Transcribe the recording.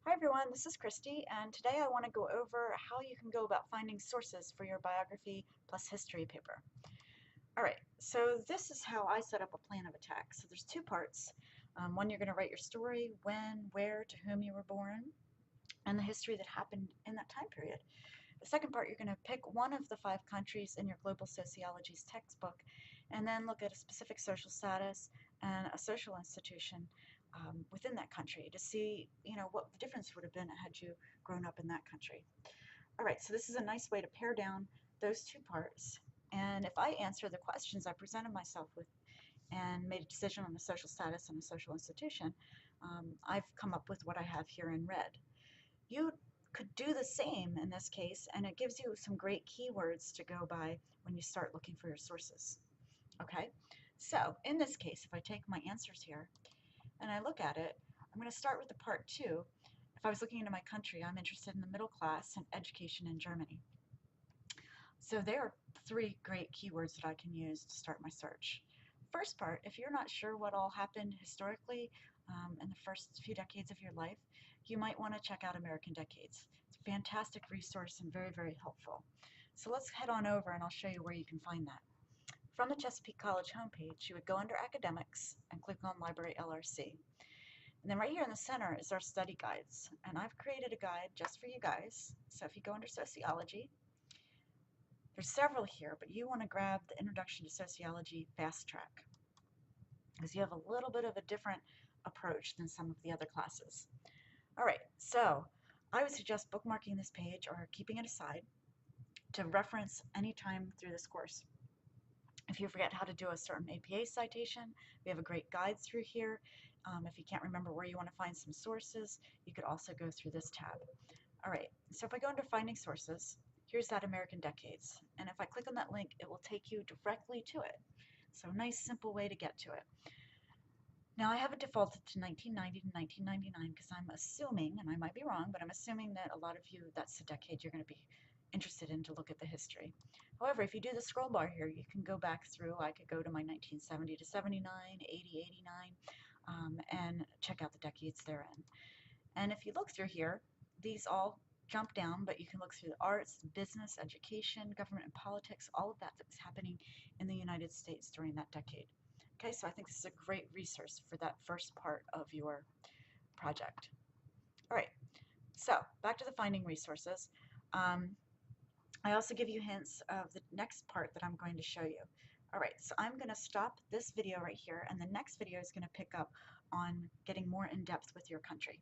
Hi everyone, this is Christy, and today I want to go over how you can go about finding sources for your biography plus history paper. Alright, so this is how I set up a plan of attack. So there's two parts. One, you're going to write your story, when, where, to whom you were born, and the history that happened in that time period. The second part, you're going to pick one of the 5 countries in your global sociology's textbook and then look at a specific social status and a social institution within that country to see, what the difference would have been had you grown up in that country. All right, so this is a nice way to pare down those two parts. And if I answer the questions I presented myself with and made a decision on a social status and a social institution, I've come up with what I have here in red. You could do the same in this case, and it gives you some great keywords to go by when you start looking for your sources. Okay, so in this case, if I take my answers here and I look at it, I'm going to start with the part 2. If I was looking into my country, I'm interested in the middle class and education in Germany. So there are 3 great keywords that I can use to start my search. First part, if you're not sure what all happened historically in the first few decades of your life, you might want to check out American Decades. It's a fantastic resource and very, very helpful. So let's head on over and I'll show you where you can find that. From the Chesapeake College homepage, you would go under Academics and click on Library LRC. And then right here in the center is our study guides. And I've created a guide just for you guys. So if you go under Sociology, there's several here, but you want to grab the Introduction to Sociology Fast Track because you have a little bit of a different approach than some of the other classes. All right, so I would suggest bookmarking this page or keeping it aside to reference anytime through this course. If you forget how to do a certain APA citation, we have a great guide through here. If you can't remember where you want to find some sources, you could also go through this tab. All right, so if I go under Finding Sources, here's that American Decades. And if I click on that link, it will take you directly to it. So nice, simple way to get to it. Now I have it defaulted to 1990 to 1999 because I'm assuming, and I might be wrong, but I'm assuming that a lot of you, that's the decade you're going to be interested in to look at the history. However, if you do the scroll bar here, you can go back through. I could go to my 1970 to 79, 80, 89, and check out the decades they're in. And if you look through here, these all jump down, but you can look through the arts, business, education, government and politics, all of that that's happening in the United States during that decade. Okay, so I think this is a great resource for that first part of your project. All right, so back to the finding resources. I also give you hints of the next part that I'm going to show you. All right, so I'm going to stop this video right here, and the next video is going to pick up on getting more in depth with your country.